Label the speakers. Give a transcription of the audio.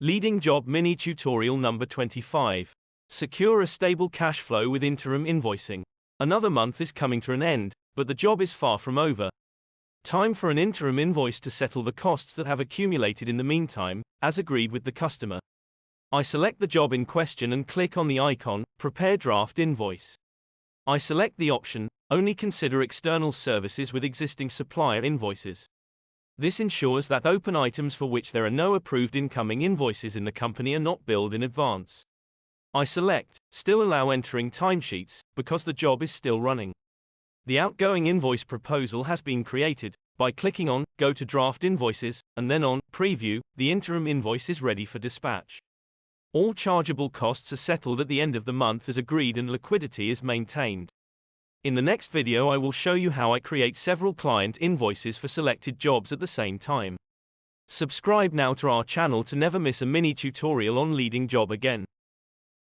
Speaker 1: Leading Job Mini Tutorial number 25. Secure a stable cash flow with interim invoicing. Another month is coming to an end, but the job is far from over. Time for an interim invoice to settle the costs that have accumulated in the meantime, as agreed with the customer. I select the job in question and click on the icon, Prepare Draft Invoice. I select the option, Only consider external services with existing supplier invoices. This ensures that open items for which there are no approved incoming invoices in the company are not billed in advance. I select, Still allow entering timesheets, because the job is still running. The outgoing invoice proposal has been created. By clicking on, Go to Draft Invoices, and then on, Preview, the interim invoice is ready for dispatch. All chargeable costs are settled at the end of the month as agreed and liquidity is maintained. In the next video I will show you how I create several client invoices for selected jobs at the same time. Subscribe now to our channel to never miss a mini tutorial on leading job again.